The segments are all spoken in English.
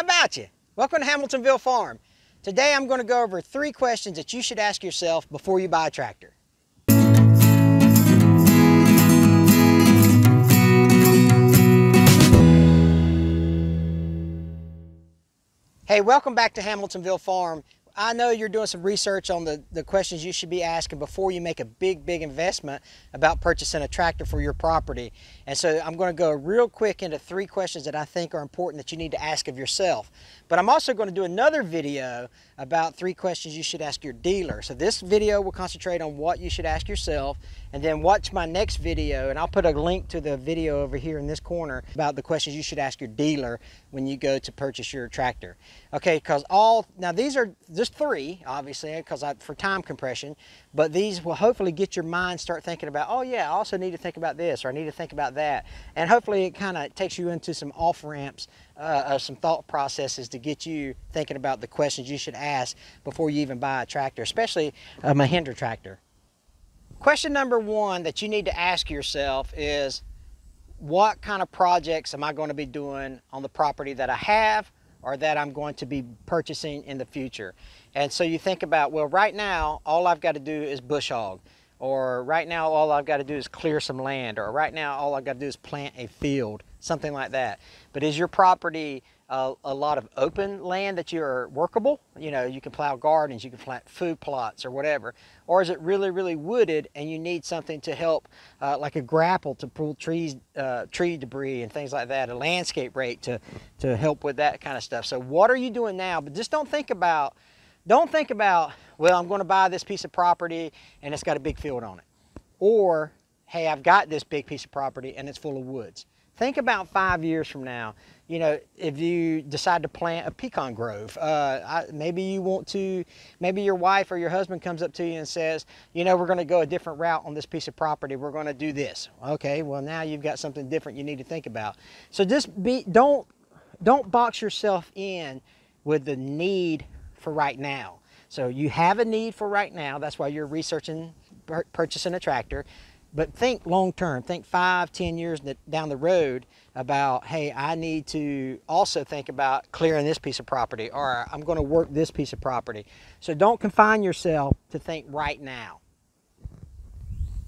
about you? Welcome to Hamiltonville Farm. Today I'm going to go over 3 questions that you should ask yourself before you buy a tractor. Hey, welcome back to Hamiltonville Farm. I know you're doing some research on the questions you should be asking before you make a big investment about purchasing a tractor for your property. And so I'm going to go real quick into 3 questions that I think are important that you need to ask of yourself. But I'm also going to do another video about 3 questions you should ask your dealer. So this video will concentrate on what you should ask yourself, and then watch my next video, and I'll put a link to the video over here in this corner about the questions you should ask your dealer when you go to purchase your tractor. Okay, because now these are just 3, obviously, because for time compression, but these will hopefully get your mind start thinking about, oh yeah, I also need to think about this, or I need to think about that. And hopefully it kind of takes you into some off ramps of some thought processes to get you thinking about the questions you should ask before you even buy a tractor, especially a Mahindra tractor. Question number 1 that you need to ask yourself is, what kind of projects am I going to be doing on the property that I have or that I'm going to be purchasing in the future? And so you think about, well, right now all I've got to do is bush hog, or right now all I've got to do is clear some land, or right now all I've got to do is plant a field, something like that. But is your property a lot of open land that you're workable? You know, you can plow gardens, you can plant food plots or whatever. Or is it really wooded and you need something to help, like a grapple to pull tree debris and things like that, a landscape rake to help with that kind of stuff. So what are you doing now? But just don't think about, well, I'm going to buy this piece of property and it's got a big field on it. Or, hey, I've got this big piece of property and it's full of woods. Think about 5 years from now. You know, if you decide to plant a pecan grove, maybe you want to, maybe your wife or your husband comes up to you and says, you know, we're going to go a different route on this piece of property. We're going to do this. Okay, well now you've got something different you need to think about. So just don't box yourself in with the need for right now. So you have a need for right now. That's why you're researching purchasing a tractor. But think long term, think 5-10 years down the road about, hey, I need to also think about clearing this piece of property, or I'm going to work this piece of property. So don't confine yourself to think right now.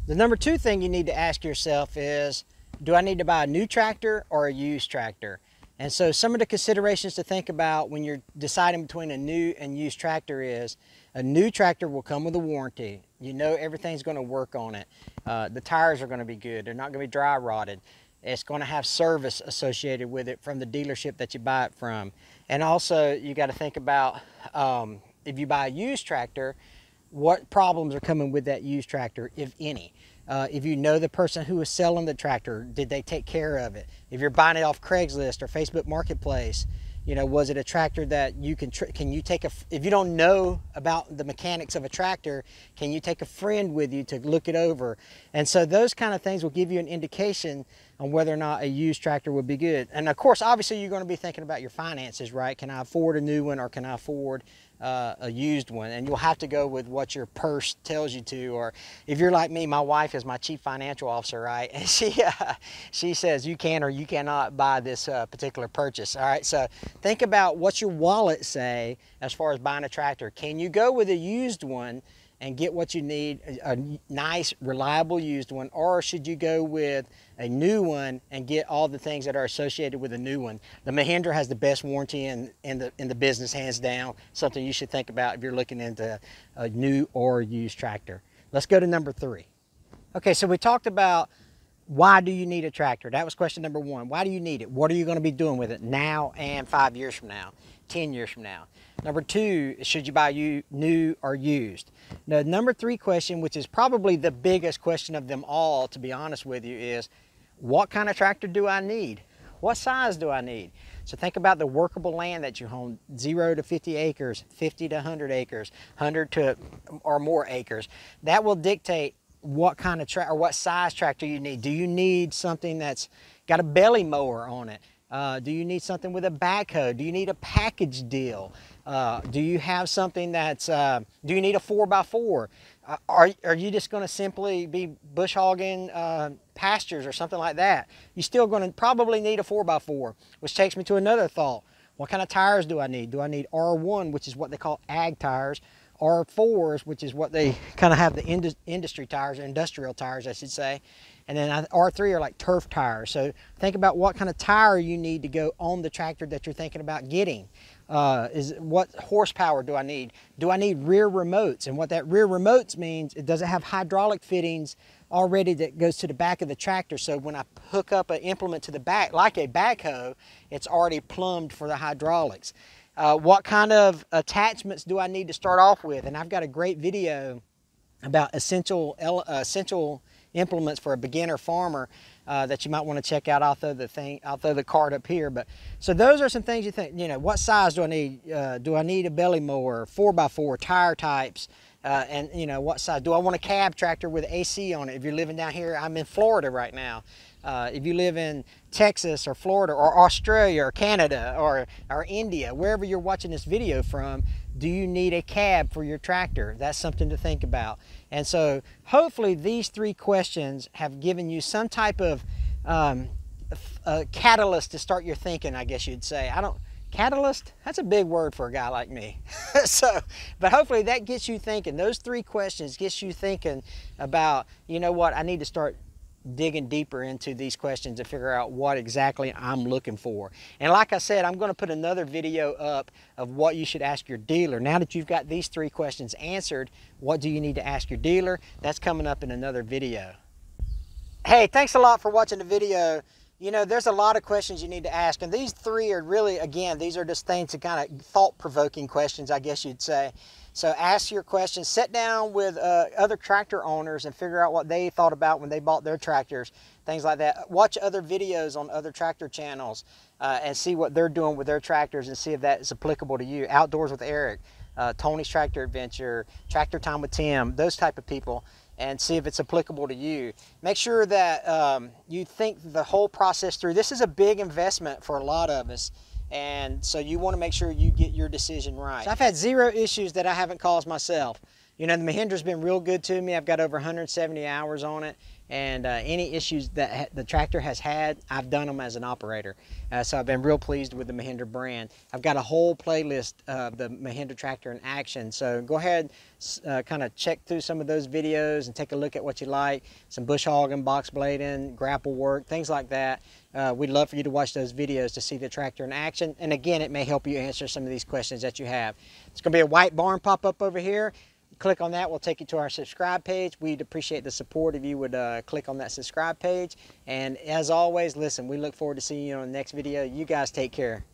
The number 2 thing you need to ask yourself is, do I need to buy a new tractor or a used tractor? And so some of the considerations to think about when you're deciding between a new and used tractor is, a new tractor will come with a warranty. You know everything's going to work on it. The tires are going to be good. They're not going to be dry rotted. It's going to have service associated with it from the dealership that you buy it from. And also you got to think about, if you buy a used tractor, what problems are coming with that used tractor, if any. If you know the person who is selling the tractor, did they take care of it? If you're buying it off Craigslist or Facebook Marketplace, you know, was it a tractor that you can you take if you don't know about the mechanics of a tractor, can you take a friend with you to look it over? And so those kind of things will give you an indication on whether or not a used tractor would be good. And of course, obviously you're going to be thinking about your finances, right? Can I afford a new one, or can I afford a used one? And you'll have to go with what your purse tells you to. Or if you're like me, my wife is my chief financial officer, right? And she says you can or you cannot buy this particular purchase. All right, so think about what's your wallet say as far as buying a tractor. Can you go with a used one and get what you need, a nice, reliable used one, or should you go with a new one and get all the things that are associated with a new one? The Mahindra has the best warranty in the business, hands down. Something you should think about if you're looking into a new or used tractor. Let's go to number 3. Okay, so we talked about, why do you need a tractor? That was question number 1. Why do you need it? What are you going to be doing with it now and 5 years from now, 10 years from now? Number 2, should you buy new or used? Now, number 3 question, which is probably the biggest question of them all, to be honest with you, is, what kind of tractor do I need? What size do I need? So think about the workable land that you own, 0 to 50 acres, 50 to 100 acres, 100 to or more acres. That will dictate what kind of tractor or what size tractor you need. Do you need something that's got a belly mower on it? Do you need something with a backhoe? Do you need a package deal? Do you have something that's, do you need a 4x4? Are you just going to simply be bush hogging pastures or something like that? You're still going to probably need a 4x4, which takes me to another thought. What kind of tires do I need? Do I need R1, which is what they call ag tires, R4s, which is what they kind of have the industry tires, or industrial tires, I should say. And then R3 are like turf tires. So think about what kind of tire you need to go on the tractor that you're thinking about getting. What horsepower do I need? Do I need rear remotes? And what that rear remotes means, it doesn't have hydraulic fittings already that goes to the back of the tractor. So when I hook up an implement to the back, like a backhoe, it's already plumbed for the hydraulics. What kind of attachments do I need to start off with? And I've got a great video about essential implements for a beginner farmer that you might want to check out. I'll throw the card up here. But so those are some things you think, you know, what size do I need? Do I need a belly mower, 4x4, tire types, and you know, what size? Do I want a cab tractor with AC on it? If you're living down here, I'm in Florida right now. If you live in Texas or Florida or Australia or Canada or India, wherever you're watching this video from, do you need a cab for your tractor? That's something to think about. And so hopefully these 3 questions have given you some type of catalyst to start your thinking, I guess you'd say. Catalyst, that's a big word for a guy like me. But hopefully that gets you thinking. Those 3 questions gets you thinking about, you know what, I need to start digging deeper into these questions and figure out what exactly I'm looking for. And like I said, I'm going to put another video up of what you should ask your dealer. Now that you've got these 3 questions answered, what do you need to ask your dealer? That's coming up in another video. Hey, thanks a lot for watching the video. You know, there's a lot of questions you need to ask, and these 3 are really, again, these are just things to kind of thought-provoking questions, I guess you'd say. So ask your questions, sit down with other tractor owners and figure out what they thought about when they bought their tractors, things like that. Watch other videos on other tractor channels and see what they're doing with their tractors and see if that is applicable to you. Outdoors with Eric, Tony's Tractor Adventure, Tractor Time with Tim, those type of people, and see if it's applicable to you. Make sure that you think the whole process through. This is a big investment for a lot of us, and so you want to make sure you get your decision right. So I've had 0 issues that I haven't caused myself. You know, the Mahindra's been real good to me. I've got over 170 hours on it, and any issues that the tractor has had, I've done them as an operator. So I've been real pleased with the Mahindra brand. I've got a whole playlist of the Mahindra tractor in action. So go ahead, kind of check through some of those videos and take a look at what you like. Some bush hogging, box blading, grapple work, things like that. We'd love for you to watch those videos to see the tractor in action. And again, it may help you answer some of these questions that you have. It's going to be a white barn pop up over here. Click on that, we'll take you to our subscribe page. We'd appreciate the support if you would click on that subscribe page. And as always, listen, we look forward to seeing you on the next video. You guys take care.